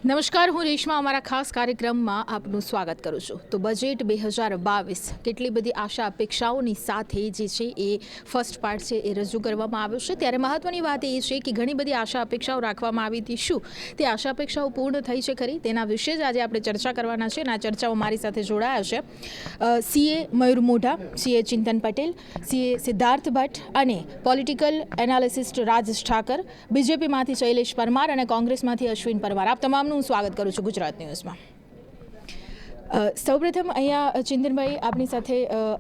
નમસ્કાર, હું રેશમા અમારા ખાસ કાર્યક્રમમાં આપનું સ્વાગત કરું છું. તો બજેટ 2022 કેટલી બધી આશા અપેક્ષાઓની સાથે જે છે એ ફર્સ્ટ પાર્ટ છે એ રજૂ કરવામાં આવ્યો છે. ત્યારે મહત્વની વાત એ છે કે ઘણી બધી આશા અપેક્ષાઓ રાખવામાં આવી હતી. શું તે આશા અપેક્ષાઓ પૂર્ણ થઈ છે ખરી? તેના વિશે જ આજે આપણે ચર્ચા કરવાના છે અને આ ચર્ચાઓ મારી સાથે જોડાયા છે સીએ મયુર મોઢા, સીએ ચિંતન પટેલ, સીએ સિદ્ધાર્થ ભટ્ટ અને પોલિટિકલ એનાલિસિસ્ટ રાજેશ ઠાકર, બીજેપીમાંથી શૈલેષ પરમાર અને કોંગ્રેસમાંથી અશ્વિન પરમાર. આપ તમામનું હું સ્વાગત કરું છું ગુજરાત ન્યૂઝમાં. સૌપ્રથમ અહીંયા ચિંતનભાઈ આપની સાથે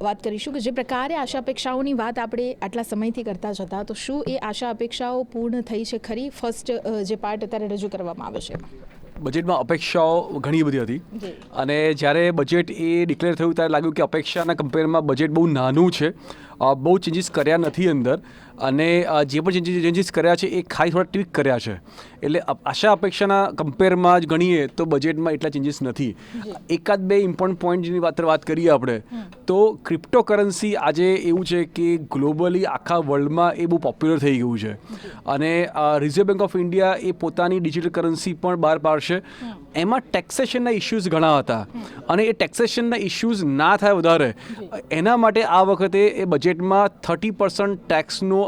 વાત કરીશું કે જે પ્રકારે આશા અપેક્ષાઓની વાત આપણે આટલા સમયથી કરતા જ હતા, તો શું એ આશા અપેક્ષાઓ પૂર્ણ થઈ છે ખરી? ફર્સ્ટ જે પાર્ટ અત્યારે રજૂ કરવામાં આવે છે બજેટમાં અપેક્ષાઓ ઘણી બધી હતી અને જ્યારે બજેટ એ ડિક્લેર થયું ત્યારે લાગ્યું કે અપેક્ષાના કમ્પેરમાં બજેટ બહુ નાનું છે, બહુ ચેન્જીસ કર્યા નથી અંદર અને જે પણ ચેન્જીસ કર્યા છે એ ખાલી થોડા ટ્વીક કર્યા છે. એટલે આશા અપેક્ષાના કમ્પેરમાં જ ગણીએ તો બજેટમાં એટલા ચેન્જીસ નથી. એકાદ બે ઇમ્પોર્ટન્ટ પોઈન્ટની વાત કરીએ આપણે તો ક્રિપ્ટોકરન્સી આજે એવું છે કે ગ્લોબલી આખા વર્લ્ડમાં એ બહુ પોપ્યુલર થઈ ગયું છે અને રિઝર્વ બેંક ઓફ ઇન્ડિયા એ પોતાની ડિજિટલ કરન્સી પણ બહાર પાડશે. એમાં ટેક્સેશનના ઇશ્યુઝ ઘણા હતા અને એ ટેક્સેશનના ઇશ્યુઝ ના થાય વધારે એના માટે આ વખતે એ બજેટમાં 30% ટેક્સનો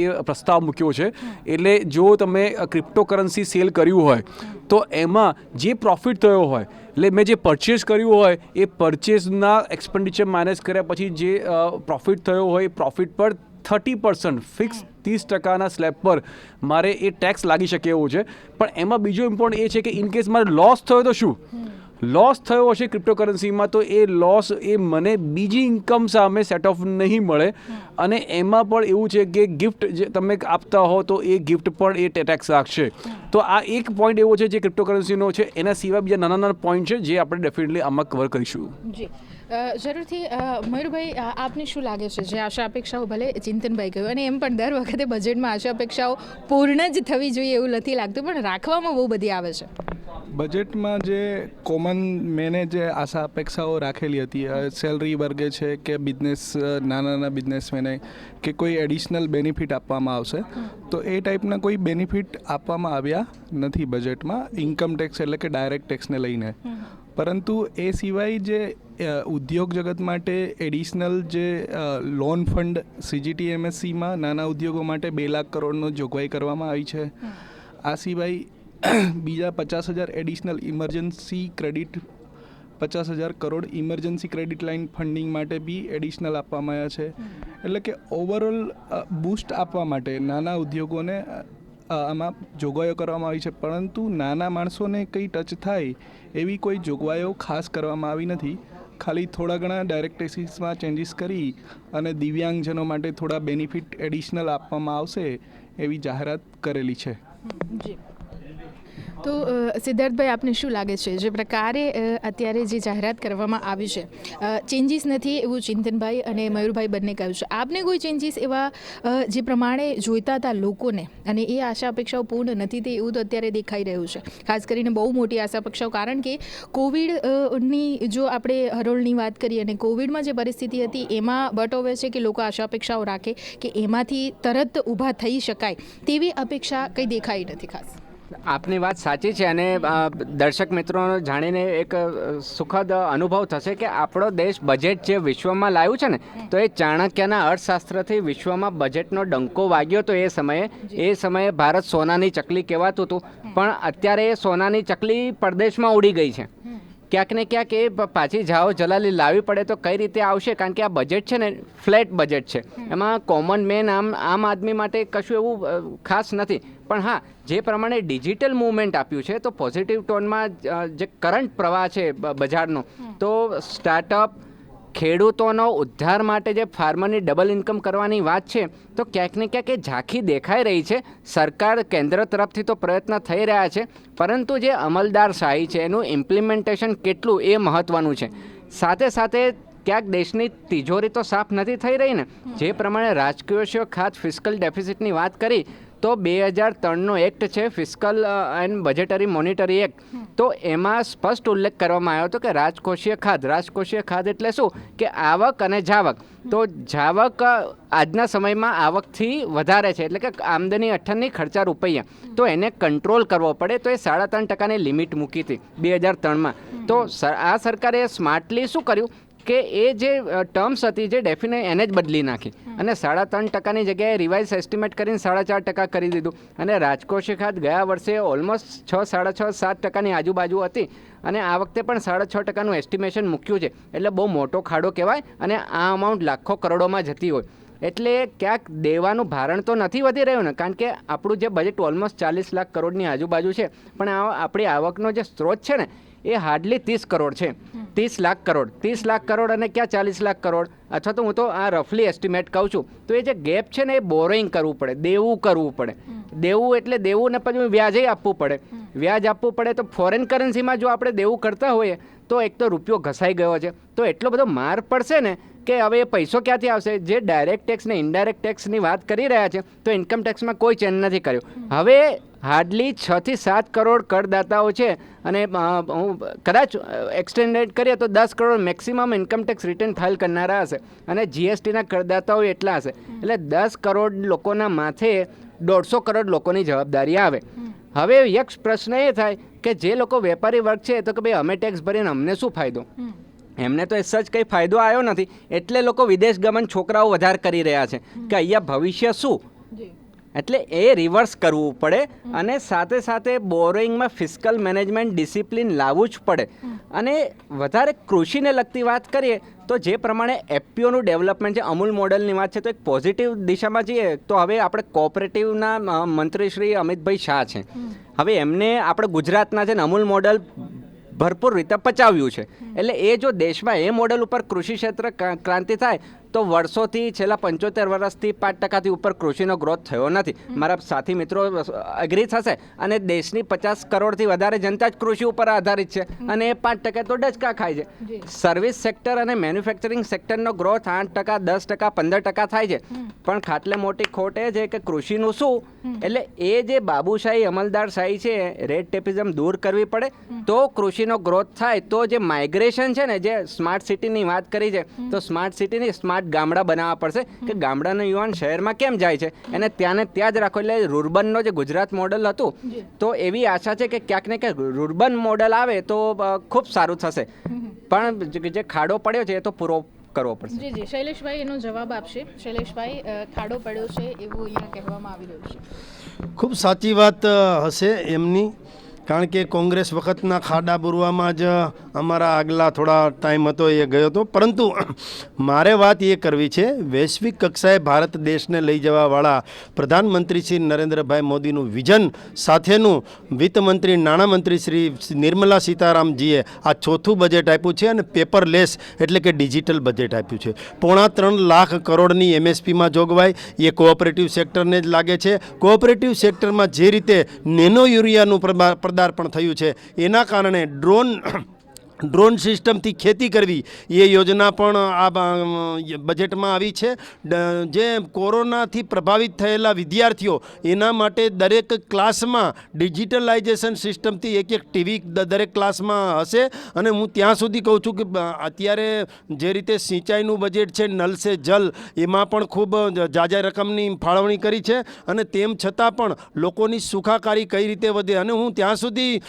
એ પ્રસ્તાવ મૂક્યો છે. એટલે જો તમે ક્રિપ્ટોકરન્સી સેલ કર્યું હોય તો એમાં જે પ્રોફિટ થયો હોય, એટલે મેં જે પરચેઝ કર્યું હોય એ પરચેઝના એક્સપેન્ડિચર માઇનસ કર્યા પછી જે પ્રોફિટ થયો હોય એ પ્રોફિટ પર 30% ફિક્સ 30%ના સ્લેબ પર મારે એ ટેક્સ લાગી શકે એવું છે. પણ એમાં બીજો ઇમ્પોર્ટન્ટ એ છે કે ઇનકેસ મારે લોસ થયો તો શું? લોસ થયો હશે ક્રિપ્ટોકરન્સીમાં તો એ લોસ એ મને બીજી ઇન્કમ સામે સેટ ઓફ નહીં મળે અને એમાં પણ એવું છે કે ગિફ્ટ જે તમે આપતા હો તો એ ગિફ્ટ પણ એ ટેક્સ લાગશે. તો આ એક પોઈન્ટ એવો છે જે ક્રિપ્ટોકરન્સીનો છે. એના સિવાય બીજા નાના નાના પોઈન્ટ છે જે આપણે ડેફિનેટલી આમાં કવર કરીશું. જી જરૂરથી. મયુરભાઈ, આપને શું લાગે છે જે આશા અપેક્ષાઓ ભલે ચિંતનભાઈ કહ્યું અને એમ પણ દર વખતે બજેટમાં આશા અપેક્ષાઓ પૂર્ણ જ થવી જોઈએ એવું નથી લાગતું, પણ રાખવામાં બહુ બધી આવે છે. બજેટમાં જે કોમન મેને જે આશા અપેક્ષાઓ રાખેલી હતી, સેલરી વર્ગે છે કે બિઝનેસ નાના બિઝનેસમેને કે કોઈ એડિશનલ બેનિફિટ આપવામાં આવશે, તો એ ટાઈપના કોઈ બેનિફિટ આપવામાં આવ્યા નથી બજેટમાં ઇન્કમ ટેક્સ એટલે કે ડાયરેક્ટ ટેક્સને લઈને. પરંતુ એ સિવાય જે ઉદ્યોગ જગત માટે એડિશનલ જે લોન ફંડ CGTMSCમાં નાના ઉદ્યોગો માટે 2 લાખ કરોડનો જોગવાઈ કરવામાં આવી છે. આ સિવાય બીજા 50,000 additional emergency credit 50,000 crore emergency credit line funding માટે બી એડિશનલ આપવામાં આવ્યા છે. એટલે કે ઓવરઓલ બૂસ્ટ આપવા માટે નાના ઉદ્યોગોને આમાં જોગવાઈઓ કરવામાં આવી છે. પરંતુ નાના માણસોને કંઈ ટચ થાય એવી કોઈ જોગવાઈઓ ખાસ કરવામાં આવી નથી. ખાલી થોડા ઘણા ડાયરેક્ટ ટેક્સીસમાં ચેન્જીસ કરી અને દિવ્યાંગજનો માટે થોડા બેનિફિટ એડિશનલ આપવામાં આવશે એવી જાહેરાત કરેલી છે. તો સિદ્ધાર્થભાઈ, આપને શું લાગે છે જે પ્રકારે અત્યારે જે જાહેરાત કરવામાં આવી છે, ચેન્જીસ નથી એવું ચિંતનભાઈ અને મયુરભાઈ બંને કહ્યું છે. આપને કોઈ ચેન્જીસ એવા જે પ્રમાણે જોઈતા હતા લોકોને અને એ આશા અપેક્ષાઓ પૂર્ણ નથી તે એવું તો અત્યારે દેખાઈ રહ્યું છે, ખાસ કરીને બહુ મોટી આશા અપેક્ષાઓ? કારણ કે કોવિડની જો આપણે હરોળની વાત કરીએ અને કોવિડમાં જે પરિસ્થિતિ હતી એમાં બટોવે છે કે લોકો આશા અપેક્ષાઓ રાખે કે એમાંથી તરત ઊભા થઈ શકાય તેવી અપેક્ષા કંઈ દેખાઈ નથી ખાસ. આપની વાત સાચી છે અને દર્શક મિત્રોને જાણીને એક સુખદ અનુભવ થશે કે આપણો દેશ બજેટ જે વિશ્વમાં લાવ્યું છે ને, તો એ ચાણક્યના અર્થશાસ્ત્રથી વિશ્વમાં બજેટનો ડંકો વાગ્યો તો એ સમયે ભારત સોનાની ચકલી કહેવાતું હતું, પણ અત્યારે એ સોનાની ચકલી પરદેશમાં ઉડી ગઈ છે. ક્યાંક ને ક્યાંક એ પાછી જાઓ જલાલી લાવવી પડે તો કઈ રીતે આવશે? કારણ કે આ બજેટ છે ને ફ્લેટ બજેટ છે, એમાં કોમન મેન આમ આદમી માટે કશું એવું ખાસ નથી. પણ હા, જે પ્રમાણે ડિજિટલ મૂવમેન્ટ આપ્યું છે તો પોઝિટિવ ટોનમાં જે કરંટ પ્રવાહ છે બજારનો, તો સ્ટાર્ટઅપ ખેડૂતોનો ઉદ્ધાર માટે જે ફાર્મરની ડબલ ઇન્કમ કરવાની વાત છે તો ક્યાંક ને ક્યાંક એ ઝાંખી દેખાઈ રહી છે. સરકાર કેન્દ્ર તરફથી તો પ્રયત્ન થઈ રહ્યા છે, પરંતુ જે અમલદારશાહી છે એનું ઇમ્પ્લિમેન્ટેશન કેટલું એ મહત્ત્વનું છે. સાથે સાથે ક્યાંક દેશની તિજોરી તો સાફ નથી થઈ રહી ને. જે પ્રમાણે રાજકોષીય ખાત ફિસ્કલ ડેફિસિટની વાત કરી તો 2003નો એક્ટ છે fiscal and budgetary monetary act, તો એમાં સ્પષ્ટ ઉલ્લેખ કરવામાં આવ્યો હતો કે રાજકોષીય ખાધ એટલે શું કે આવક અને જાવક. તો જાવક આજના સમયમાં આવકથી વધારે છે, એટલે કે આમદની અઠ્ઠાની ખર્ચા રૂપિયા, તો એને કંટ્રોલ કરવો પડે. તો એ 3.5%ની લિમિટ મૂકી હતી 2003માં. તો આ સરકારે સ્માર્ટલી શું કર્યું કે એ જે ટર્મ્સ હતી જે ડેફિનેટ એને જ બદલી નાખી અને 3.5%ની જગ્યાએ રિવાઇઝ એસ્ટિમેટ કરીને 4.5% કરી દીધું. અને રાજકોષીય ખાધ ગયા વર્ષે ઓલમોસ્ટ 6.5-7%ની આજુબાજુ હતી અને આ વખતે પણ 6.5%નું એસ્ટિમેશન મૂક્યું છે. એટલે બહુ મોટો ખાડો કહેવાય અને આ અમાઉન્ટ લાખો કરોડોમાં જતી હોય. એટલે ક્યાંક દેવાનું ભારણ તો નથી વધી રહ્યું ને, કારણ કે આપણું જે બજેટ ઓલમોસ્ટ 40 લાખ કરોડની આજુબાજુ છે, પણ આપણી આવકનો જે સ્ત્રોત છે ને એ હાર્ડલી 30 કરોડ છે. 30 લાખ કરોડ અને ક્યાં 40 લાખ કરોડ, અથવા તો હું તો આ રફલી એસ્ટિમેટ કહું છું. તો એ જે ગેપ છે ને એ બોરોઈંગ કરવું પડે, દેવું કરવું પડે. દેવું એટલે દેવું ને પછી વ્યાજે આપવું પડે. વ્યાજ આપવું પડે તો ફોરેન કરન્સીમાં જો આપણે દેવું કરતા હોઈએ તો એક તો રૂપિયો ઘસાઈ ગયો છે, તો એટલો બધો માર પડશે ને કે હવે એ પૈસો ક્યાંથી આવશે. જે ડાયરેક્ટ ટેક્સ ને ઇનડાયરેક્ટ ટેક્સની વાત કરી રહ્યા છે, તો ઇન્કમ ટેક્સમાં કોઈ ચેન્જ નથી કર્યો. હવે હાર્ડલી 6-7 કરોડ કરદાતાઓ છે અને હું કદાચ એક્સટેન્ડેડ કરીએ તો 10 crore maximum income tax return file કરનારા હશે અને જીએસટીના કરદાતાઓ એટલા હશે. એટલે 10 કરોડ લોકોના માથે 150 કરોડ લોકોની જવાબદારી આવે. હવે યક્ષ પ્રશ્ન એ થાય કે જે લોકો વેપારી વર્ગ છે તો કે ભાઈ અમે ટેક્સ ભરીને અમને શું ફાયદો? એમને તો સચ કંઈ ફાયદો આવ્યો નથી, એટલે લોકો વિદેશ ગમન છોકરાઓ વધારે કરી રહ્યા છે કે અહીંયા ભવિષ્ય શું. એટલે એ રિવર્સ કરવું પડે અને સાથે સાથે બોરોઈંગમાં ફિસ્કલ મેનેજમેન્ટ ડિસિપ્લિન લાવવું જ પડે. અને વધારે કૃષિને લગતી વાત કરીએ તો જે પ્રમાણે એફપીઓનું ડેવલપમેન્ટ છે, અમૂલ મોડલની વાત છે, તો એક પોઝિટિવ દિશામાં જઈએ તો હવે આપણે કોઓપરેટિવના મંત્રી શ્રી અમિતભાઈ શાહ છે. હવે એમને આપણે ગુજરાતના છે ને અમૂલ મોડલ ભરપૂર રીતે પચાવ્યું છે. એટલે એ જો દેશમાં એ મોડલ ઉપર કૃષિ ક્ષેત્ર ક્રાંતિ થાય તો વર્ષોથી છેલ્લા 75 વર્ષથી 5%થી ઉપર કૃષિનો ગ્રોથ થયો નથી. મારા સાથી મિત્રો એગ્રી થશે. અને દેશની 50 કરોડથી વધારે જનતા જ કૃષિ ઉપર આધારિત છે અને એ 5% તો ડચકા ખાય છે. સર્વિસ સેક્ટર અને મેન્યુફેક્ચરિંગ સેક્ટરનો ગ્રોથ 8%, 10%, 15% થાય છે. પણ ખાટલે મોટી ખોટ એ છે કે કૃષિનું શું, એટલે એ જે બાબુશાહી અમલદારશાહી છે, રેડ ટેપિઝમ દૂર કરવી પડે તો કૃષિનો ગ્રોથ થાય. તો જે માઇગ્રેશન છે ને, જે સ્માર્ટ સિટીની વાત કરી છે, તો સ્માર્ટ સિટીની સ્માર્ટ ગામડા બનાવવા પડશે કે ગામડાનો યુવાન શહેરમાં કેમ જાય છે એને ત્યાં ને ત્યાં જ રાખો. એટલે રૂરબનનો જે ગુજરાત મોડલ હતું, તો એવી આશા છે કે ક્યાંક ને ક્યાંક રૂરબન મોડલ આવે તો ખૂબ સારું થશે. પણ જે ખાડો પડ્યો છે એ તો પૂરો કરવો પડશે. જી શૈલેષભાઈ એનો જવાબ આપશે. શૈલેષભાઈ, ખાડો પડ્યો છે એવું અહીંયા કહેવામાં આવી રહ્યું છે. ખૂબ સાચી વાત હશે એમની, કારણ કે કોંગ્રેસ વખતના ખાડા બુરવામાં જ અમારા આગલા થોડા ટાઈમ હતો એ ગયો હતો. પરંતુ મારે વાત એ કરવી છે, વૈશ્વિક કક્ષાએ ભારત દેશને લઈ જવાવાળા પ્રધાનમંત્રી શ્રી નરેન્દ્રભાઈ મોદીનું વિઝન સાથેનું વિત્તમંત્રી નાણામંત્રી શ્રી નિર્મલા સીતારામજીએ આ ચોથું બજેટ આપ્યું છે અને પેપરલેસ એટલે કે ડિજિટલ બજેટ આપ્યું છે. 3.5 લાખ કરોડની એમએસપીમાં જોગવાઈ એ કોઓપરેટિવ સેક્ટરને જ લાગે છે. કોઓપરેટિવ સેક્ટરમાં જે રીતે નેનો યુરિયાનું પણ થયું છે, એના કારણે ડ્રોન સિસ્ટમથી ખેતી કરવી એ યોજના પણ આ બજેટમાં આવી છે. જે કોરોનાથી પ્રભાવિત થયેલા વિદ્યાર્થીઓ એના માટે દરેક ક્લાસમાં ડિજિટલાઇઝેશન સિસ્ટમથી એક ટીવી દરેક ક્લાસમાં હશે. અને હું ત્યાં સુધી કહું છું કે અત્યારે જે રીતે સિંચાઈનું બજેટ છે, નલ સે જલ, એમાં પણ ખૂબ જાજા રકમની ફાળવણી કરી છે અને તેમ છતાં પણ લોકોની સુખાકારી કઈ રીતે વધે. અને હું ત્યાં સુધી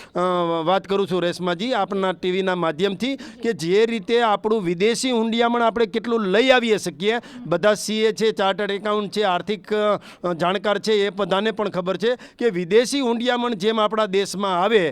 વાત કરું છું રેશમાજી આપના ટીવીના માધ્યમથી કે જે રીતે આપણું વિદેશી હુંડિયામણ આપણે કેટલું લઈ આવીએ શકીએ. બધા સીએ છે, ચાર્ટર્ડ એકાઉન્ટ છે, આર્થિક જાણકાર છે, એ બધાને પણ ખબર છે કે વિદેશી હુંડિયામણ જેમ આપણા દેશમાં આવે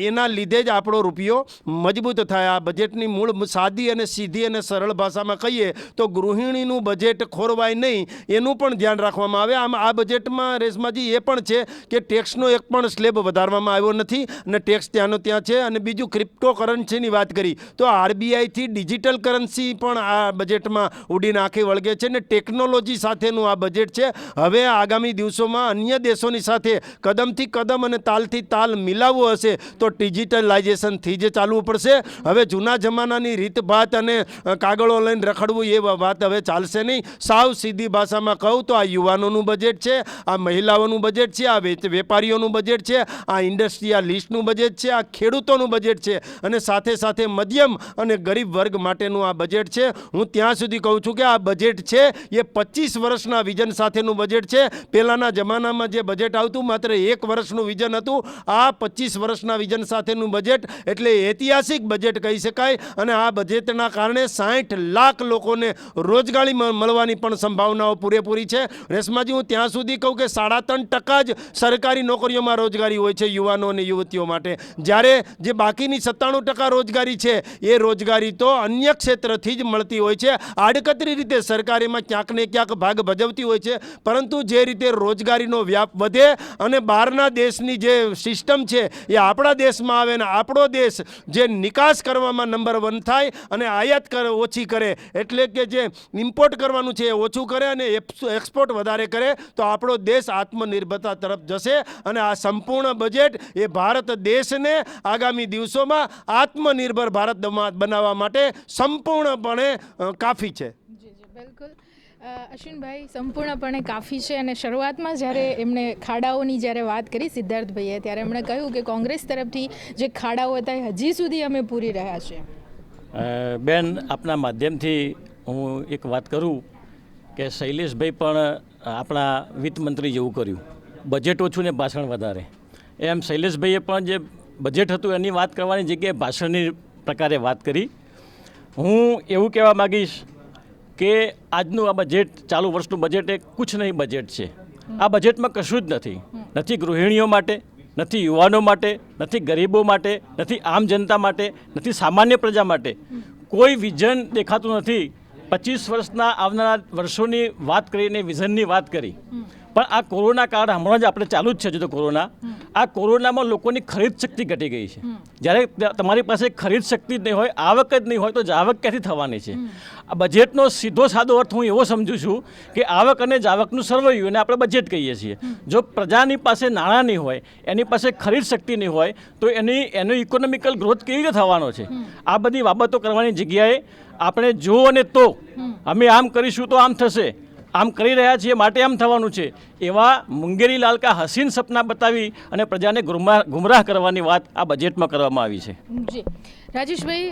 એના લીધે જ આપણો રૂપિયો મજબૂત થાય. આ બજેટની મૂળ સાદી અને સીધી અને સરળ ભાષામાં કહીએ તો ગૃહિણીનું બજેટ ખોરવાય નહીં એનું પણ ધ્યાન રાખવામાં આવે. આમ આ બજેટમાં રેશમાજી એ પણ છે કે ટેક્સનો એક પણ સ્લેબ વધારવામાં આવ્યો નથી અને ટેક્સ ત્યાંનો ત્યાં છે. અને બીજું ક્રિપ્ટો કરન્સી કરન્સીની વાત કરી તો આરબીઆઈથી ડિજિટલ કરન્સી પણ આ બજેટમાં ઉડીને આંખે વળગે છે ને ટેકનોલોજી સાથેનું આ બજેટ છે. હવે આગામી દિવસોમાં અન્ય દેશોની સાથે કદમથી કદમ અને તાલથી તાલ મિલાવવો હશે તો ડિજિટલાઇઝેશનથી જ ચાલવું પડશે. હવે જૂના જમાનાની રીતભાત અને કાગળો લઈને રખડવું એ વાત હવે ચાલશે નહીં. સાવ સીધી ભાષામાં કહું તો આ યુવાનોનું બજેટ છે, આ મહિલાઓનું બજેટ છે, આ વેપારીઓનું બજેટ છે, આ ઇન્ડસ્ટ્રીયાલિસ્ટનું બજેટ છે, આ ખેડૂતોનું બજેટ છે અને સાથે સાથે મધ્યમ અને ગરીબ વર્ગ માટેનું આ બજેટ છે. હું ત્યાં સુધી કહું છું કે આ બજેટ છે એ 25 વર્ષના વિઝન સાથેનું બજેટ છે. પહેલાંના જમાનામાં જે બજેટ આવતું માત્ર 1 વર્ષનું વિઝન હતું. આ 25 વર્ષના વિઝન સાથેનું બજેટ એટલે ઐતિહાસિક બજેટ કહી શકાય. અને આ બજેટના કારણે 60 લાખ લોકોને રોજગારી મળવાની પણ સંભાવનાઓ પૂરેપૂરી છે. રેશમાજી, હું ત્યાં સુધી કહું કે 3.5% જ સરકારી નોકરીઓમાં રોજગારી હોય છે યુવાનો અને યુવતીઓ માટે, જ્યારે જે બાકીની 97% રોજગારી છે એ રોજગારી તો અન્ય ક્ષેત્રથી જ મળતી હોય છે. આડકતરી રીતે સરકાર એમાં ક્યાંક ને ક્યાંક ભાગ ભજવતી હોય છે, પરંતુ જે રીતે રોજગારીનો વ્યાપ વધે અને બહારના દેશની જે સિસ્ટમ છે એ આપણા દેશમાં આવે ને આપણો દેશ જે નિકાસ કરવામાં નંબર 1 થાય અને આયાત ઓછી કરે, એટલે કે જે ઇમ્પોર્ટ કરવાનું છે એ ઓછું કરે અને એક્સપોર્ટ વધારે કરે, તો આપણો દેશ આત્મનિર્ભરતા તરફ જશે. અને આ સંપૂર્ણ બજેટ એ ભારત દેશને આગામી દિવસોમાં આત્મનિર્ભર ભારત બનાવવા માટે સંપૂર્ણપણે કાફી છે. બિલકુલ અશ્વિનભાઈ, સંપૂર્ણપણે કાફી છે. અને શરૂઆતમાં જ્યારે એમણે ખાડાઓની જ્યારે વાત કરી સિદ્ધાર્થભાઈએ, ત્યારે એમણે કહ્યું કે કોંગ્રેસ તરફથી જે ખાડાઓ હતા એ હજી સુધી અમે પૂરી રહ્યા છીએ. બેન, આપના માધ્યમથી હું એક વાત કરું કે શૈલેષભાઈ પણ આપણા વિત્તમંત્રી જેવું કર્યું, બજેટ ઓછું ને ભાષણ વધારે. એમ શૈલેષભાઈએ પણ જે બજેટ હતું એની વાત કરવાની જગ્યાએ ભાષણની પ્રકારે વાત કરી. હું એવું કહેવા માગીશ કે આજનું આ બજેટ, ચાલુ વર્ષનું બજેટ એ કુછ નહીં બજેટ છે. આ બજેટમાં કશું જ નથી. નથી ગૃહિણીઓ માટે, નથી યુવાનો માટે, નથી ગરીબો માટે, નથી આમ જનતા માટે, નથી સામાન્ય પ્રજા માટે. કોઈ વિઝન દેખાતું નથી. 25 વર્ષના આવનારા વર્ષોની વાત કરીને વિઝનની વાત કરી, પણ આ કોરોના કાળ હમણાં જ આપણે ચાલુ જ છે. જો કોરોના, આ કોરોનામાં લોકોની ખરીદ શક્તિ ઘટી ગઈ છે. જ્યારે તમારી પાસે ખરીદ શક્તિ જ નહીં હોય, આવક જ નહીં હોય, તો જાવક ક્યાંથી થવાની છે? આ બજેટનો સીધો સાદો અર્થ હું એવો સમજું છું કે આવક અને જાવકનું સરવૈયું એને આપણે બજેટ કહીએ છીએ. જો પ્રજાની પાસે નાણાં નહીં હોય, એની પાસે ખરીદ શક્તિ નહીં હોય, તો એનો ઇકોનોમિકલ ગ્રોથ કેવી રીતે થવાનો છે? આ બધી બાબતો કરવાની જગ્યાએ આપણે જો અને તો અમે આમ કરીશું તો આમ થશે, આમ કરી રહ્યા છીએ માટે આમ થવાનું છે, એવા મુંગેરી લાલકા હસીન સપના બતાવી અને પ્રજાને ગુમરાહ કરવાની વાત આ બજેટમાં કરવામાં આવી છે. જી રાજેશભાઈ,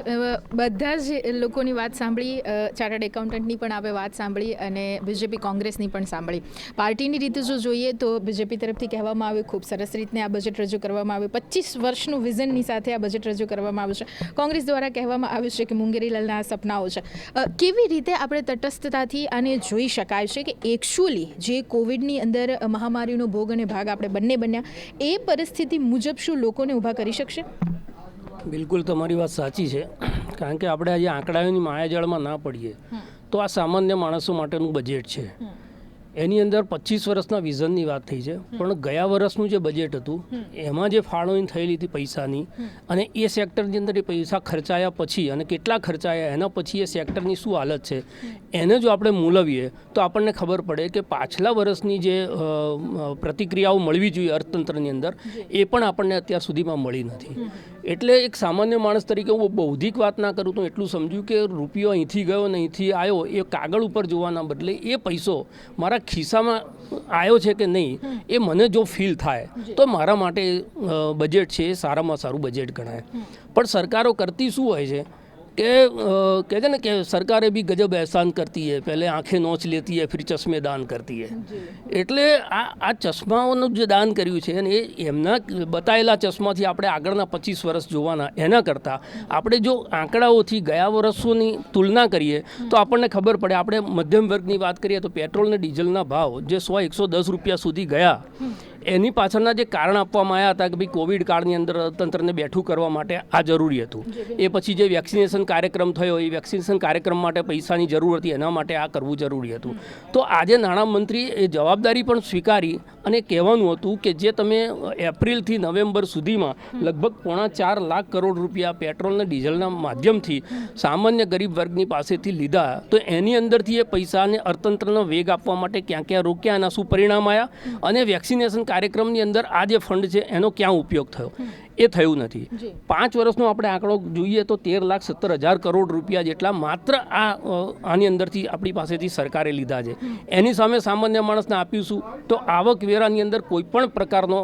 બધા જ લોકોની વાત સાંભળી, ચાર્ટર્ડ એકાઉન્ટન્ટની પણ આપણે વાત સાંભળી અને બીજેપી કોંગ્રેસની પણ સાંભળી. પાર્ટીની રીતે જો જોઈએ તો બીજેપી તરફથી કહેવામાં આવ્યું ખૂબ સરસ રીતને આ બજેટ રજૂ કરવામાં આવ્યું, 25 વર્ષનું વિઝનની સાથે આ બજેટ રજૂ કરવામાં આવ્યું છે. કોંગ્રેસ દ્વારા કહેવામાં આવ્યું છે કે મુંગેરીલાલના આ સપનાઓ છે. કેવી રીતે આપણે તટસ્થતાથી આને જોઈ શકાય છે કે એકચ્યુઅલી જે કોવિડની અંદર મહામારીનો ભોગ અને ભાગ આપણે બંને બન્યા, એ પરિસ્થિતિ મુજબ શું લોકોને ઊભા કરી શકશે? બિલકુલ તમારી વાત સાચી છે. કારણ કે આપણે આજે આંકડાઓની માયાજાળમાં ના પડીએ તો આ સામાન્ય માણસો માટેનું બજેટ છે. એની અંદર 25 વર્ષના વિઝનની વાત થઈ છે, પણ ગયા વર્ષનું જે બજેટ હતું એમાં જે ફાળવણી થયેલી હતી પૈસાની, અને એ સેક્ટરની અંદર એ પૈસા ખર્ચાયા પછી અને કેટલા ખર્ચાયા એના પછી એ સેક્ટરની શું હાલત છે, એને જો આપણે મૂલવીએ તો આપણને ખબર પડે કે પાછલા વર્ષની જે પ્રતિક્રિયાઓ મળવી જોઈએ અર્થતંત્રની અંદર એ પણ આપણને અત્યાર સુધીમાં મળી નથી. એટલે એક સામાન્ય માણસ તરીકે હું બૌદ્ધિક વાત ના કરું તો એટલું સમજ્યું કે રૂપિયો અહીંથી ગયો ને અહીંથી આવ્યો એ કાગળ ઉપર જોવાના બદલે એ પૈસો મારા ખિસ્સામાં આવ્યો છે કે નહીં એ મને જો ફીલ થાય તો મારા માટે બજેટ છે એ સારામાં સારું બજેટ ગણાય. પણ સરકારો કરતી શું હોય છે કે कहते ना कि सरकारें भी गजब एहसान करती है, पहले आंखें नोच लेती है फिर चश्मे दान करती है. એટલે આ ચશ્માઓનું જે દાન કર્યું છે અને એ એમના બતાવેલા ચશ્માથી આપણે આગળના 25 વર્ષ જોવાના, એના કરતાં આપણે જો આંકડાઓથી ગયા વર્ષોની તુલના કરીએ તો આપણને ખબર પડે. આપણે મધ્યમ વર્ગની વાત કરીએ તો પેટ્રોલ અને ડીઝલના ભાવ જે 100-110 રૂપિયા સુધી ગયા એની પાછળના જે કારણ આપવામાં આવ્યા હતા કે ભાઈ કોવિડ કાળની અંદર તંત્રને બેઠું કરવા માટે આ જરૂરી હતું. એ પછી જે વેક્સિનેશન કાર્યક્રમ થયો એ વેક્સિનેશન કાર્યક્રમ માટે પૈસાની જરૂર હતી, એના માટે આ કરવું જરૂરી હતું. તો આજે નાણામંત્રી એ જવાબદારી પણ સ્વીકારી અને કહેવાનું હતું કે જે તમે એપ્રિલથી નવેમ્બર સુધીમાં લગભગ 4.5 લાખ કરોડ રૂપિયા પેટ્રોલ અને ડીઝલના માધ્યમથી સામાન્ય ગરીબ વર્ગની પાસેથી લીધા, તો એની અંદરથી એ પૈસાને અર્થતંત્રનો વેગ આપવા માટે ક્યાં ક્યાં રોક્યા, એના શું પરિણામ આવ્યા, અને વેક્સિનેશન કાર્યક્રમની અંદર આ જે ફંડ છે એનો ક્યાં ઉપયોગ થયો એ થયું નથી. 5 વર્ષનો આપણે આંકડો જોઈએ તો 13,17,000 કરોડ રૂપિયા જેટલા માત્ર આની અંદરથી આપણી પાસેથી સરકારે લીધા છે. એની સામે સામાન્ય માણસને આપીશું તો આવકવેરાની અંદર કોઈ પણ પ્રકારનો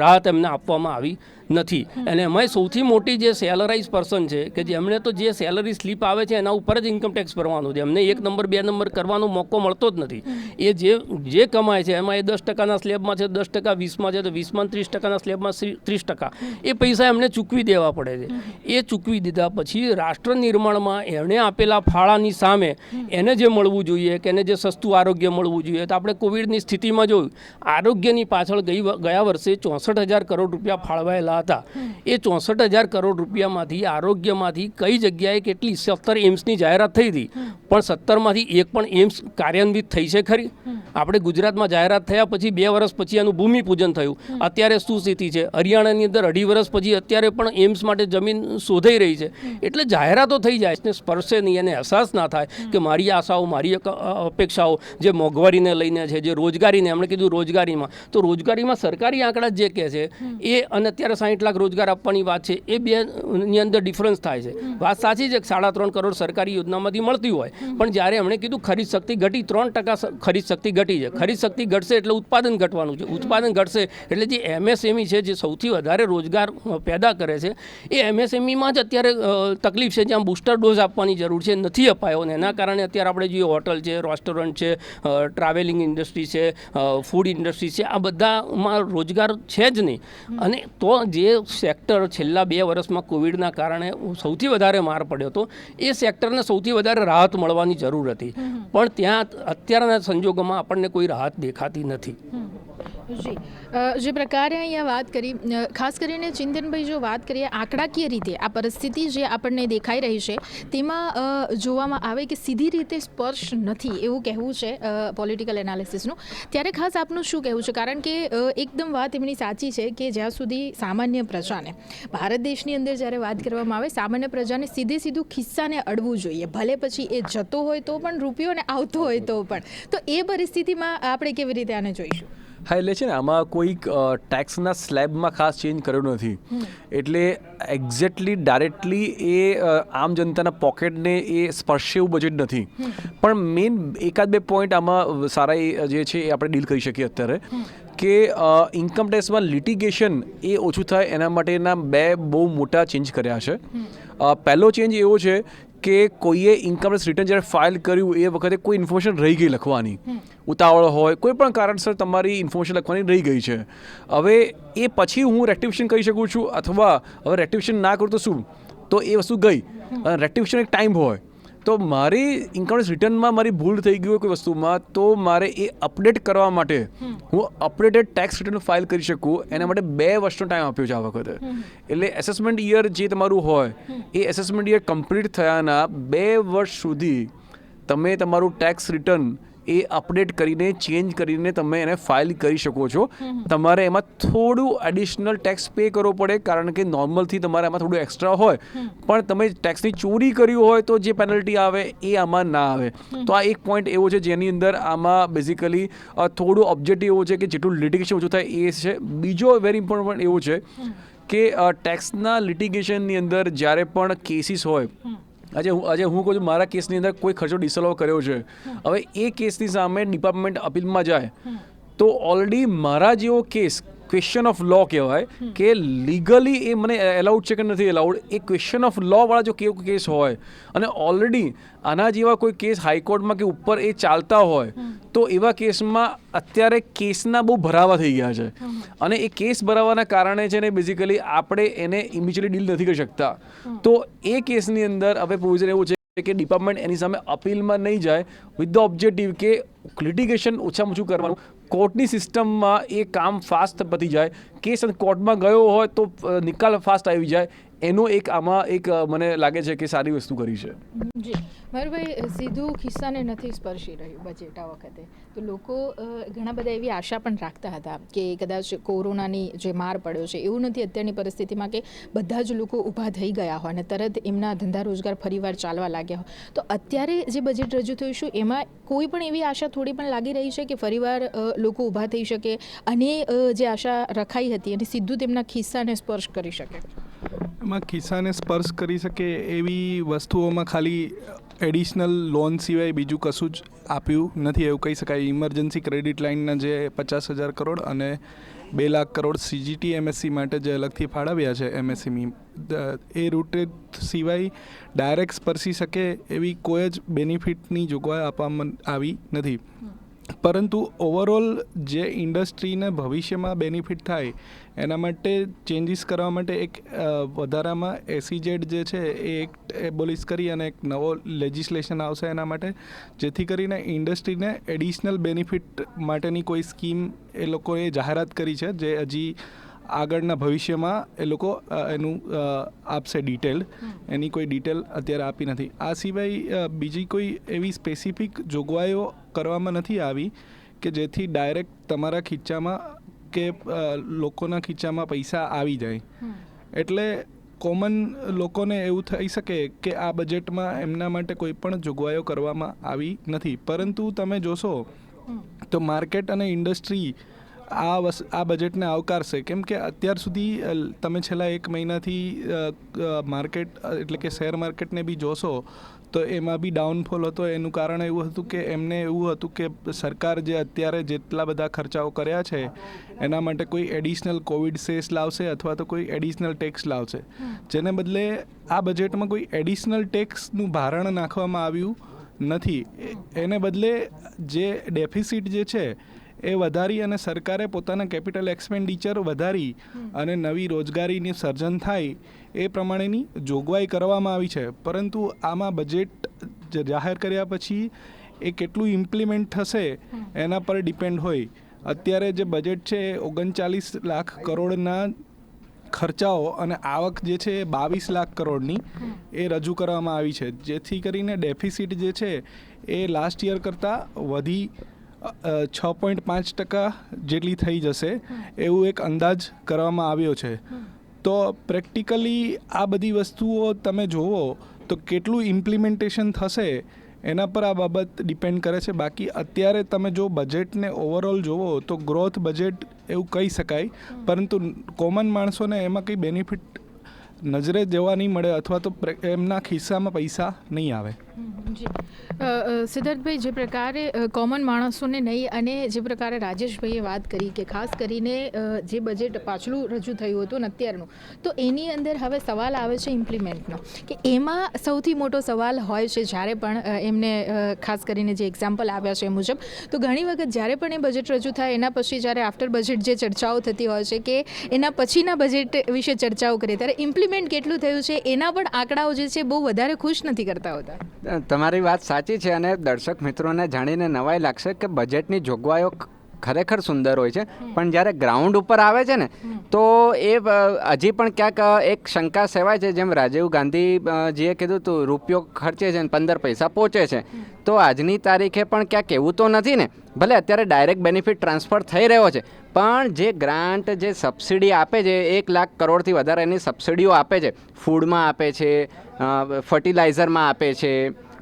રાહત એમને આપવામાં આવી નથી. અને એમાંય સૌથી મોટી જે સેલરાઇઝ પર્સન છે કે જેમણે તો જે સેલરી સ્લીપ આવે છે એના ઉપર જ ઇન્કમ ટેક્સ ભરવાનું છે, એમને 1 નંબર 2 નંબર કરવાનો મોકો મળતો જ નથી. એ જે કમાય છે એમાં એ 10%ના સ્લેબમાં છે, 10% 20માં છે, તો 20માં 30%ના સ્લેબમાં 30%. એ પૈસા એમને ચૂકવી દેવા પડે છે. એ ચૂકવી દીધા પછી રાષ્ટ્ર નિર્માણમાં એણે આપેલા ફાળાની સામે એને જે મળવું જોઈએ કે એને જે સસ્તું આરોગ્ય મળવું જોઈએ, તો આપણે કોવિડની સ્થિતિમાં જોયું આરોગ્યની પાછળ ગયા વર્ષે 64,000 કરોડ રૂપિયા ફાળવાયેલા હતા. એ 64,000 કરોડ રૂપિયામાંથી આરોગ્યમાંથી કઈ જગ્યાએ કેટલી 17 એમ્સની જાહેરાત થઈ હતી, પણ 17માંથી એક પણ એમ્સ કાર્યાન્વિત થઈ છે ખરી? આપણે ગુજરાતમાં જાહેરાત થયા પછી 2 વર્ષ પછી એનું ભૂમિપૂજન થયું. અત્યારે શું સ્થિતિ છે? હરિયાણાની અંદર 2.5 વર્ષ પછી અત્યારે પણ એમ્સ માટે જમીન શોધાઈ રહી છે. એટલે જાહેરાતો થઈ જાય ને સ્પર્શે નહીં, એને અહેસાસ ના થાય કે મારી આશાઓ, મારી અપેક્ષાઓ જે મોંઘવારીને લઈને છે, જે રોજગારીને, એમણે કીધું રોજગારીમાં, તો રોજગારીમાં સરકારી આંકડા જે કહે છે એ અને અત્યારે 60 લાખ રોજગાર આપવાની વાત છે, એ બેની અંદર ડિફરન્સ થાય છે. વાત સાચી છે કે 3.5 કરોડ સરકારી યોજનામાંથી મળતી હોય, પણ જ્યારે એમણે કીધું ખરીદ શક્તિ ઘટી, 3% ખરીદ શક્તિ ઘટી છે. ખરીદ શક્તિ ઘટશે એટલે ઉત્પાદન ઘટવાનું છે, ઉત્પાદન ઘટશે એટલે જે એમએસએમઈ છે, જે સૌથી વધારે રોજગાર પેદા કરે છે, એ એમએસએમઈમાં જ અત્યારે તકલીફ છે, જ્યાં બૂસ્ટર ડોઝ આપવાની જરૂર છે, નથી અપાયો. અને એના કારણે અત્યારે આપણે જોઈએ હોટલ છે, રેસ્ટોરન્ટ છે, ટ્રાવેલિંગ ઇન્ડસ્ટ્રી છે, ફૂડ ઇન્ડસ્ટ્રી છે, આ બધામાં રોજગાર છે જ નહીં. અને તો જે સેક્ટર છેલ્લા 2 વર્ષમાં કોવિડના કારણે સૌથી વધારે માર પડ્યો હતો, એ સેક્ટરને સૌથી વધારે રાહત મળવાની જરૂર હતી, પણ ત્યાં અત્યારના સંજોગોમાં આપણને કોઈ રાહત દેખાતી નથી. જી, જે પ્રકારે અહીંયા વાત કરી, ખાસ કરીને ચિંતનભાઈ, જો વાત કરીએ આંકડાકીય રીતે આ પરિસ્થિતિ જે આપણને દેખાઈ રહી છે તેમાં જોવામાં આવે કે સીધી રીતે સ્પર્શ નથી એવું કહેવું છે પોલિટિકલ એનાલિસિસનું. ત્યારે ખાસ આપનું શું કહેવું છે? કારણ કે એકદમ વાત એમની સાચી છે કે જ્યાં સુધી સામાન્ય પ્રજાને, ભારત દેશની અંદર જ્યારે વાત કરવામાં આવે, સામાન્ય પ્રજાને સીધું ખિસ્સાને અડવું જોઈએ, ભલે પછી એ જતો હોય તો પણ રૂપિયો ને આવતો હોય તો પણ. તો એ પરિસ્થિતિમાં આપણે કેવી રીતે આને જોઈશું? હા, એટલે છે ને આમાં કોઈ ટેક્સના સ્લેબમાં ખાસ ચેન્જ કર્યો નથી, એટલે એક્ઝેક્ટલી ડાયરેક્ટલી એ આમ જનતાના પોકેટને એ સ્પર્શે એવું બજેટ નથી. પણ મેઇન 1-2 પોઈન્ટ આમાં સારા જે છે એ આપણે ડીલ કરી શકીએ અત્યારે, કે ઇન્કમ ટેક્સમાં લિટિગેશન એ ઓછું થાય એના માટેના 2 બહુ મોટા ચેન્જ કર્યા છે. પહેલો ચેન્જ એવો છે કે કોઈએ ઇન્કમ ટેક્સ રિટર્ન જ્યારે ફાઇલ કર્યું એ વખતે કોઈ ઇન્ફોર્મેશન રહી ગઈ લખવાની, ઉતાવળ હોય, કોઈ પણ કારણસર તમારી ઇન્ફોર્મેશન લખવાની રહી ગઈ છે. હવે એ પછી હું રેક્ટિફિકેશન કરી શકું છું, અથવા હવે રેક્ટિફિકેશન ના કરું તો શું? તો એ વસ્તુ ગઈ. રેક્ટિફિકેશન એક ટાઈમ હોય, તો મારી ઇન્કમ ટેક્સ રિટર્નમાં મારી ભૂલ થઈ ગઈ હોય કોઈ વસ્તુમાં, તો મારે એ અપડેટ કરવા માટે હું અપડેટેડ ટેક્સ રિટર્ન ફાઇલ કરી શકું, એના માટે 2 વર્ષનો ટાઈમ આપ્યો છે આ વખતે. એટલે એસેસમેન્ટ યર જે તમારું હોય એ એસેસમેન્ટ યર કમ્પ્લીટ થયાના 2 વર્ષ સુધી તમે તમારું ટેક્સ રિટર્ન એ અપડેટ કરીને, ચેન્જ કરીને તમે એને ફાઇલ કરી શકો છો. તમારે એમાં થોડું એડિશનલ ટેક્સ પે કરવો પડે, કારણ કે નોર્મલથી તમારે આમાં થોડું એક્સ્ટ્રા હોય, પણ તમે ટેક્સની ચોરી કર્યું હોય તો જે પેનલ્ટી આવે એ આમાં ના આવે. તો આ એક પોઈન્ટ એવો છે જેની અંદર આમાં બેઝિકલી થોડું ઓબ્જેક્ટિવ એવો છે કે જેટલું લિટિગેશન ઓછું થાય એ છે. બીજો વેરી ઇમ્પોર્ટન્ટ એવો છે કે ટેક્સના લિટિગેશનની અંદર જ્યારે પણ કેસીસ હોય, આજે હું કહું છું મારા કેસની અંદર કોઈ ખર્ચો ડિસઅલાઉ કર્યો છે, હવે એ કેસની સામે ડિપાર્ટમેન્ટ અપીલમાં જાય તો ઓલરેડી મારા જેવો કેસ ક્વેશ્ચન ઓફ લો કહેવાય કે લીગલી એ મને એલાઉડ છે કે નથી એલાઉડ, એ ક્વેશ્ચન ઓફ લો વાળા જો કેવો કેસ હોય અને ઓલરેડી આના જેવા કોઈ કેસ હાઈકોર્ટમાં કે ઉપર એ ચાલતા હોય, તો એવા કેસમાં અત્યારે કેસના બહુ ભરાવા થઈ ગયા છે. અને એ કેસ ભરાવાના કારણે છે ને બેઝિકલી આપણે એને ઇમિડિયેટલી ડીલ નથી કરી શકતા. તો એ કેસની અંદર હવે પ્રોવિઝન એવું છે કે ડિપાર્ટમેન્ટ એની સામે અપીલમાં નહીં જાય વિથ ધ ઓબ્જેક્ટિવ કે લિટિગેશન ઓછામાં ઓછું કરવાનું, કોર્ટની સિસ્ટમમાં એ કામ ફાસ્ટ પતી જાય, કેસ કોર્ટમાં ગયો હોય તો નિકાલ ફાસ્ટ આવી જાય, એનો એક આમાં એક મને લાગે છે કે સારી વસ્તુ કરી છે. જી મયુરભાઈ, સીધું ખિસ્સાને નથી સ્પર્શી રહ્યું બજેટ આ વખતે, તો લોકો ઘણા બધા એવી આશા પણ રાખતા હતા કે કદાચ કોરોનાની જે માર પડ્યો છે એવું નથી અત્યારની પરિસ્થિતિમાં કે બધા જ લોકો ઊભા થઈ ગયા હોય અને તરત એમના ધંધા રોજગાર ફરીવાર ચાલવા લાગ્યા હોય, તો અત્યારે જે બજેટ રજૂ થયું છે એમાં કોઈ પણ એવી આશા થોડી પણ લાગી રહી છે કે ફરીવાર લોકો ઊભા થઈ શકે અને જે આશા રખાઈ હતી અને સીધું તેમના ખિસ્સાને સ્પર્શ કરી શકે? એમાં ખિસ્સાને સ્પર્શ કરી શકે એવી વસ્તુઓમાં ખાલી એડિશનલ લોન સિવાય બીજું કશું જ આપ્યું નથી એવું કહી શકાય. ઇમરજન્સી ક્રેડિટ લાઇનના જે 50,000 કરોડ અને 2 લાખ કરોડ CGT MSC માટે જે અલગથી ફાળવ્યા છે MSME, એ રૂટે સિવાય ડાયરેક્ટ સ્પર્શી શકે એવી કોઈ જ બેનિફિટની જોગવાઈ આપવામાં આવી નથી. પરંતુ ઓવરઓલ જે ઇન્ડસ્ટ્રીને ભવિષ્યમાં બેનિફિટ થાય એના માટે ચેન્જીસ કરવા માટે એક વધારામાં SEZ જે છે એ એક એબોલિશ કરી અને એક નવો લેજિસ્લેશન આવશે એના માટે, જેથી કરીને ઇન્ડસ્ટ્રીને એડિશનલ બેનિફિટ માટેની કોઈ સ્કીમ એ લોકોએ જાહેરાત કરી છે, જે હજી આગળના ભવિષ્યમાં એ લોકો એનું આપશે ડિટેલ. એની કોઈ ડિટેલ અત્યારે આપી નથી. આ સિવાય બીજી કોઈ એવી સ્પેસિફિક જોગવાઈઓ કરવામાં નથી આવી કે જેથી ડાયરેક્ટ તમારા ખીચામાં કે લોકોના ખીચામાં પૈસા આવી જાય. એટલે કોમન લોકોને એવું થઈ શકે કે આ બજેટમાં એમના માટે કોઈ પણ જોગવાઈઓ કરવામાં આવી નથી. પરંતુ તમે જોશો તો માર્કેટ અને ઇન્ડસ્ટ્રી આ બજેટને આવકારશે, કેમ કે અત્યાર સુધી તમે છેલ્લા 1 મહિનાથી માર્કેટ એટલે કે શેર માર્કેટને બી જોશો તો એમાં બી ડાઉનફોલ હતો. એનું કારણ એવું હતું કે એમને એવું હતું કે સરકાર જે અત્યારે જેટલા બધા ખર્ચાઓ કર્યા છે એના માટે કોઈ એડિશનલ કોવિડ સેસ લાવશે અથવા તો કોઈ એડિશનલ ટેક્સ લાવશે, જેને બદલે આ બજેટમાં કોઈ એડિશનલ ટેક્સનું ભારણ નાખવામાં આવ્યું નથી. એને બદલે જે ડેફિસિટ જે છે એ વધારી અને સરકારે પોતાના કેપિટલ એક્સપેન્ડિચર વધારી અને નવી રોજગારીની સર્જન થાય એ પ્રમાણેની જોગવાઈ કરવામાં આવી છે. પરંતુ આમાં બજેટ જાહેર કર્યા પછી એ કેટલું ઇમ્પ્લિમેન્ટ થશે એના પર ડિપેન્ડ હોય. અત્યારે જે બજેટ છે એ 39 લાખ કરોડના ખર્ચાઓ અને આવક જે છે એ 22 લાખ કરોડની એ રજૂ કરવામાં આવી છે, જેથી કરીને ડેફિસિટ જે છે એ લાસ્ટ યર કરતાં વધી 6.5% જેટલી થઈ જશે એવું એક અંદાજ કરવામાં આવ્યો છે. તો પ્રેક્ટિકલી આ બધી વસ્તુઓ તમે જુઓ તો કેટલું ઇમ્પ્લિમેન્ટેશન થશે એના પર આ બાબત ડિપેન્ડ કરે છે. બાકી અત્યારે તમે જો બજેટને ઓવરઓલ જુઓ તો ગ્રોથ બજેટ એવું કહી શકાય, પરંતુ કોમન માણસોને એમાં કંઈ બેનિફિટ નજરે જોવા નહીં મળે અથવા તો એમના ખિસ્સામાં પૈસા નહીં આવે. જી સિદ્ધાર્થભાઈ, જે પ્રકારે કોમન માણસોને નહીં અને જે પ્રકારે રાજેશભાઈએ વાત કરી કે ખાસ કરીને જે બજેટ પાછલું રજૂ થયું હતું ને અત્યારનું, તો એની અંદર હવે સવાલ આવે છે ઇમ્પ્લિમેન્ટનો, કે એમાં સૌથી મોટો સવાલ હોય છે જ્યારે પણ એમને ખાસ કરીને જે એક્ઝામ્પલ આવ્યા છે એ મુજબ, તો ઘણી વખત જ્યારે પણ એ બજેટ રજૂ થાય એના પછી જ્યારે આફ્ટર બજેટ જે ચર્ચાઓ થતી હોય છે કે એના પછીના બજેટ વિશે ચર્ચાઓ કરીએ ત્યારે ઇમ્પ્લિમેન્ટ કેટલું થયું છે એના પણ આંકડાઓ જે છે બહુ વધારે ખુશ નથી કરતા હોતા. તમારી વાત સાચી છે અને દર્શક મિત્રોને જાણીને નવાઈ લાગશે કે બજેટની જોગવાઈઓ ખરેખર સુંદર હોય છે, પણ જ્યારે ગ્રાઉન્ડ ઉપર આવે છે ને તો એ હજી પણ ક્યાંક એક શંકા સેવાય છે. જેમ રાજીવ ગાંધીજીએ કીધું હતું રૂપિયો ખર્ચે છે ને 15 પૈસા પહોંચે છે, તો આજની તારીખે પણ ક્યાંક એવું તો નથી ને. ભલે અત્યારે ડાયરેક્ટ બેનિફિટ ટ્રાન્સફર થઈ રહ્યો છે, પણ જે ગ્રાન્ટ જે સબસિડી આપે છે 1 લાખ કરોડથી વધારે એની સબસિડીઓ આપે છે, ફૂડમાં આપે છે, ફર્ટિલાઇઝરમાં આપે છે,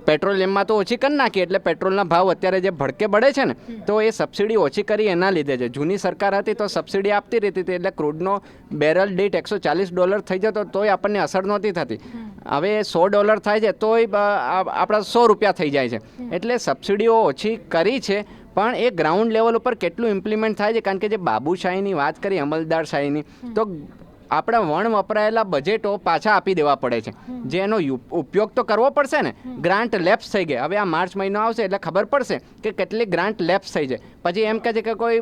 પેટ્રોલિયમમાં તો ઓછી કરી નાખી એટલે પેટ્રોલના ભાવ અત્યારે જે ભડકે બળે છે ને તો એ સબસિડી ઓછી કરી એના લીધે છે. જૂની સરકાર હતી તો સબસિડી આપતી રહેતી હતી એટલે ક્રૂડનો બેરલ દીઠ $140 થઈ જતો તોય આપણને અસર નહોતી થતી. હવે $100 થાય છે તોય આપણા ₹100 થઈ જાય છે. એટલે સબસિડીઓ ઓછી કરી છે, પણ એ ગ્રાઉન્ડ લેવલ ઉપર કેટલું ઇમ્પ્લિમેન્ટ થાય છે, કારણ કે જે બાબુશાહીની વાત કરી અમલદારશાહીની, તો આપણા વણ વપરાયેલા બજેટો પાછા આપી દેવા પડે છે, જે એનો ઉપયોગ તો કરવો પડશે ને. ગ્રાન્ટ લેપ્સ થઈ ગઈ, હવે આ માર્ચ મહિનો આવશે એટલે ખબર પડશે કે કેટલી ગ્રાન્ટ લેપ્સ થઈ છે. પછી એમ કહે છે કે કોઈ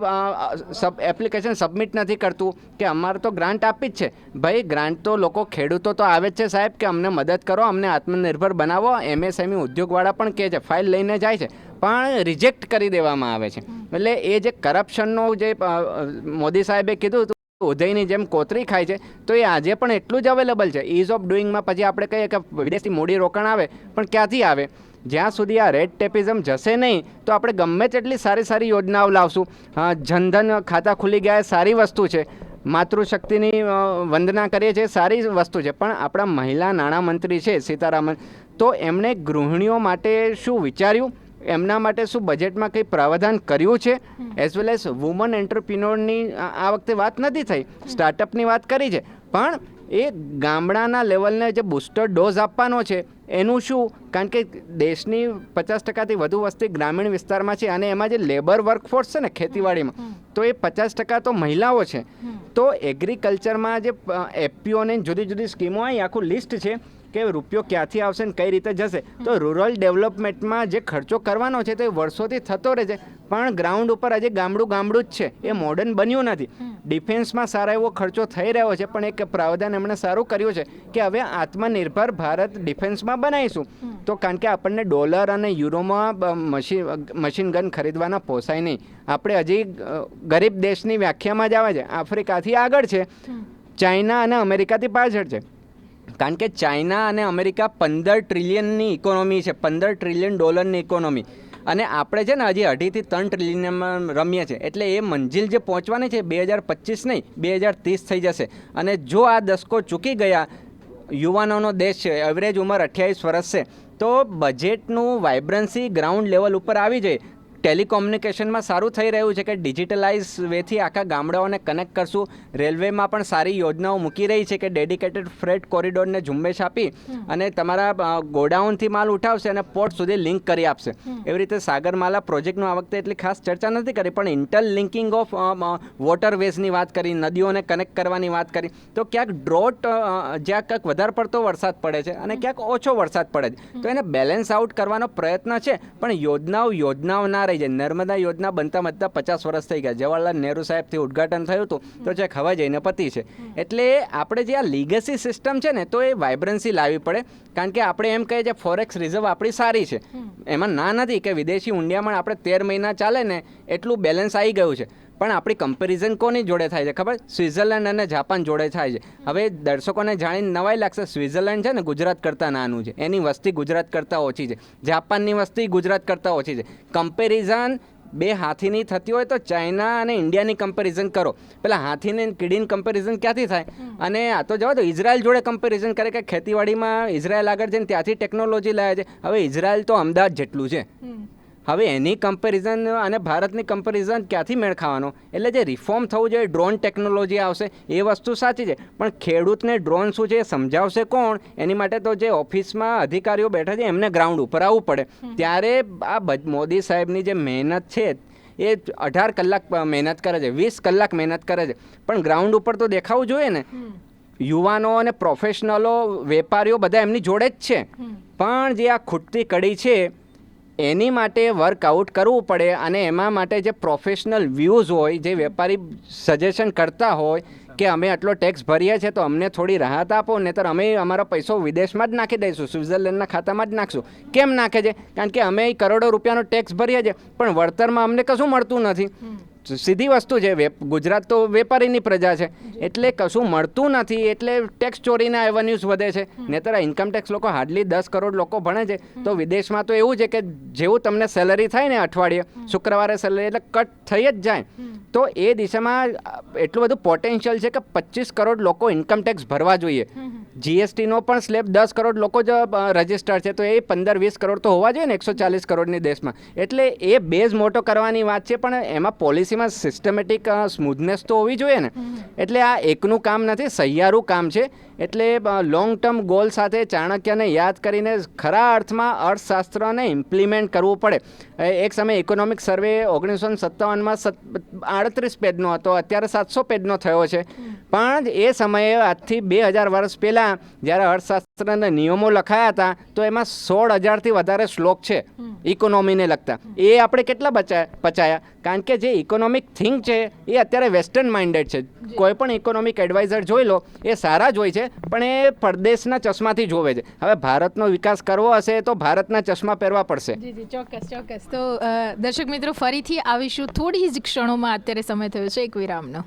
એપ્લિકેશન સબમિટ નથી કરતું કે અમારે તો ગ્રાન્ટ આપી જ છે. ભાઈ ગ્રાન્ટ તો લોકો ખેડૂતો તો આવે જ છે સાહેબ કે અમને મદદ કરો, અમને આત્મનિર્ભર બનાવો. MSME ઉદ્યોગવાળા પણ કહે છે, ફાઇલ લઈને જાય છે, પણ રિજેક્ટ કરી દેવામાં આવે છે. એટલે એ જે કરપ્શનનો જે મોદી સાહેબે કીધું ઉદયની જેમ કોતરી ખાય છે, તો એ આજે પણ એટલું જ અવેલેબલ છે. ઇઝ ઓફ ડુઈંગમાં પછી આપણે કહીએ કે વિદેશથી મૂડી રોકાણ આવે, પણ ક્યાંથી આવે? જ્યાં સુધી આ રેડ ટેપિઝમ જશે નહીં તો આપણે ગમે તેટલી સારી સારી યોજનાઓ લાવશું. જનધન ખાતા ખુલી ગયા એ સારી વસ્તુ છે, માતૃશક્તિની વંદના કરીએ છીએ સારી વસ્તુ છે, પણ આપણા મહિલા નાણામંત્રી છે સીતારામન, તો એમણે ગૃહિણીઓ માટે શું વિચાર્યું? એમના માટે શું બજેટમાં કંઈ પ્રાવધાન કર્યું છે? એઝ વેલ એઝ વુમન એન્ટરપ્રિન્યોરની આ વખતે વાત નથી થઈ, સ્ટાર્ટઅપની વાત કરી છે, પણ એ ગામડાના લેવલને જે બૂસ્ટર ડોઝ આપવાનો છે એનું શું? કારણ કે દેશની 50%થી વધુ વસ્તી ગ્રામીણ વિસ્તારમાં છે, અને એમાં જે લેબર વર્કફોર્સ છે ને ખેતીવાડીમાં, તો એ 50% તો મહિલાઓ છે. તો એગ્રીકલ્ચરમાં જે એફપીઓની જુદી જુદી સ્કીમો અહીં આખું લિસ્ટ છે કે રૂપિયો ક્યાંથી આવશે ને કઈ રીતે જશે. તો રૂરલ ડેવલપમેન્ટમાં જે ખર્ચો કરવાનો છે તો એ વર્ષોથી થતો રહે છે, પણ ગ્રાઉન્ડ ઉપર હજી ગામડું જ છે, એ મોડર્ન બન્યું નથી. ડિફેન્સમાં સારા એવો ખર્ચો થઈ રહ્યો છે, પણ એક પ્રાવધાન એમણે સારું કર્યું છે કે હવે આત્મનિર્ભર ભારત ડિફેન્સમાં બનાવીશું. તો કારણ કે આપણને ડોલર અને યુરોમાં મશીન ગન ખરીદવાના પોસાય નહીં. આપણે હજી ગરીબ દેશની વ્યાખ્યામાં જ આવે છે. આફ્રિકાથી આગળ છે, ચાઇના અને અમેરિકાથી પાછળ છે. કારણ કે ચાઇના અને અમેરિકા 15 ટ્રિલિયનની ઇકોનોમી છે, $15 ટ્રિલિયન ઇકોનોમી, અને આપણે છે ને હજી 2.5 થી 3 ટ્રિલિયનમાં રમીએ છીએ. એટલે એ મંજિલ જે પહોંચવાની છે 2025 નહીં 2030 થઈ જશે. અને જો આ દશકો ચૂકી ગયા, યુવાનોનો દેશ છે, એવરેજ ઉંમર 28 વર્ષ છે, તો બજેટનું વાઇબ્રન્સી ગ્રાઉન્ડ લેવલ ઉપર આવી જાય. ટેલિકોમ્યુનિકેશનમાં સારું થઈ રહ્યું છે કે ડિજિટલાઇઝ વેથી આખા ગામડાઓને કનેક્ટ કરશું. રેલવેમાં પણ સારી યોજનાઓ મૂકી રહી છે કે ડેડિકેટેડ ફ્રેટ કોરિડોરને ઝુંબેશ આપી અને તમારા ગોડાઉનથી માલ ઉઠાવશે અને પોર્ટ સુધી લિંક કરી આપશે. એવી રીતે સાગરમાલા પ્રોજેક્ટનું આ વખતે એટલી ખાસ ચર્ચા નથી કરી, પણ ઇન્ટરલિંકિંગ ઓફ વોટરવેઝની વાત કરી, નદીઓને કનેક્ટ કરવાની વાત કરી. તો ક્યાંક ડ્રોટ, જ્યાં ક્યાંક વધારે પડતો વરસાદ પડે છે અને ક્યાંક ઓછો વરસાદ પડે છે, તો એને બેલેન્સ આઉટ કરવાનો પ્રયત્ન છે. પણ યોજનાઓ ના રહી. નર્મદા યોજના બનતા 50 વર્ષ થઈ ગયા. જવાહરલાલ નહેરુ સાહેબથી ઉદ્ઘાટન થયું હતું, તો જે ખવા જઈને પતી છે. એટલે આપણે જે આ લીગસી સિસ્ટમ છે ને, તો એ વાઇબ્રન્સી લાવવી પડે. કારણ કે આપણે એમ કહીએ કે ફોરેક્સ રિઝર્વ આપણી સારી છે, એમાં ના નથી કે વિદેશી ઊંડિયામણ આપણે 13 મહિના ચાલે ને એટલું બેલેન્સ આવી ગયું છે. પણ આપણી કમ્પેરિઝન કોની જોડે થાય છે ખબર? સ્વિટ્ઝરલેન્ડ અને જાપાન જોડે થાય છે. હવે દર્શકોને જાણીને નવાઈ લાગશે, સ્વિટ્ઝરલેન્ડ છે ને ગુજરાત કરતાં નાનું છે, એની વસ્તી ગુજરાત કરતાં ઓછી છે. જાપાનની વસ્તી ગુજરાત કરતાં ઓછી છે. કમ્પેરિઝન બે હાથીની થતી હોય તો ચાઇના અને ઇન્ડિયાની કમ્પેરિઝન કરો. પેલા હાથીને કીડીની કમ્પેરિઝન ક્યાંથી થાય? અને આ તો જવા દો, ઇઝરાયલ જોડે કમ્પેરિઝન કરે કે ખેતીવાડીમાં ઇઝરાયલ આગળ જઈને ત્યાંથી ટેકનોલોજી લાવે છે. હવે ઇઝરાયલ તો અમદાવાદ જેટલું છે. હવે એની કમ્પેરિઝન અને ભારતની કમ્પેરિઝન ક્યાંથી મેળ ખાવાનો? એટલે જે રિફોર્મ થવું જોઈએ, ડ્રોન ટેકનોલોજી આવશે, એ વસ્તુ સાચી છે, પણ ખેડૂતને ડ્રોન શું છે એ સમજાવશે કોણ? એની માટે તો જે ઓફિસમાં અધિકારીઓ બેઠા છે એમને ગ્રાઉન્ડ ઉપર આવવું પડે. ત્યારે આ મોદી સાહેબની જે મહેનત છે એ 18 કલાક મહેનત કરે છે, 20 કલાક મહેનત કરે છે, પણ ગ્રાઉન્ડ ઉપર તો દેખાવું જોઈએ ને. યુવાનો અને પ્રોફેશનલો, વેપારીઓ બધા એમની જોડે જ છે, પણ જે આ ખૂટતી કડી છે એની માટે વર્કઆઉટ કરવું પડે. અને એમાં માટે જે પ્રોફેશનલ વ્યૂઝ હોય, જે વેપારી સજેશન કરતા હોય કે અમે આટલો ટેક્સ ભરીએ છીએ તો અમને થોડી રાહત આપો, નહીંતર અમે અમારો પૈસો વિદેશમાં જ નાખી દઈશું, સ્વિટ્ઝરલેન્ડના ખાતામાં જ નાખશું. કેમ નાખે છે? કારણ કે અમે કરોડો રૂપિયાનો ટેક્સ ભરીએ છીએ, પણ વળતરમાં અમને કશું મળતું નથી. સીધી વસ્તુ છે. ગુજરાત તો વેપારીની પ્રજા છે, એટલે કશું મળતું નથી, એટલે ટેક્સ ચોરીના એવન્યુઝ વધે છે. નહીંતર ઇન્કમટેક્સ લોકો હાર્ડલી 10 કરોડ લોકો ભણે છે, તો વિદેશમાં તો એવું છે કે જેવું તમને સેલરી થાય ને અઠવાડિયે, શુક્રવારે સેલરી એટલે કટ થઈ જ જાય. તો એ દિશામાં એટલું બધું પોટેન્શિયલ છે કે 25 કરોડ લોકો ઇન્કમટેક્સ ભરવા જોઈએ. જીએસટીનો પણ સ્લેબ 10 કરોડ લોકો જ રજિસ્ટર છે, તો એ 15-20 કરોડ તો હોવા જોઈએ ને 140 કરોડની દેશમાં. એટલે એ બેઝ મોટો કરવાની વાત છે, પણ એમાં પોલિસીમાં સિસ્ટમેટિક સ્મૂથનેસ તો હોવી જોઈએ ને. એટલે આ એકનું કામ નથી, સહિયારું કામ છે. એટલે લોંગ ટર્મ ગોલ સાથે ચાણક્યને યાદ કરીને ખરા અર્થમાં અર્થશાસ્ત્રને ઇમ્પ્લિમેન્ટ કરવું પડે. એક સમયે ઇકોનોમિક સર્વે 1957માં 38 પેજનો હતો, અત્યારે 700 પેજનો થયો છે. પણ એ સમયે આજથી 2000 વર્ષ પહેલાં જ્યારે અર્થશાસ્ત્રના નિયમો લખાયા હતા તો એમાં 16,000થી વધારે શ્લોક છે. ઇકોનોમીને લગતા એ આપણે કેટલા પચાયા કારણ કે જે ઇકોનોમિક થિંક છે એ અત્યારે વેસ્ટર્ન માઇન્ડેડ છે. કોઈ પણ ઇકોનોમિક એડવાઇઝર જોઈ લો એ સારા જ હોય છે પણ એ પરદેશના ચશ્માથી જોવે છે. હવે ભારતનો વિકાસ કરવો હશે તો ભારતના ચશ્મા પહેરવા પડશે. જી જી ચોક્કસ. તો દર્શક મિત્રો ફરીથી આવીશું થોડી જ ક્ષણોમાં. અત્યારે સમય થયો છે એક વિરામનો.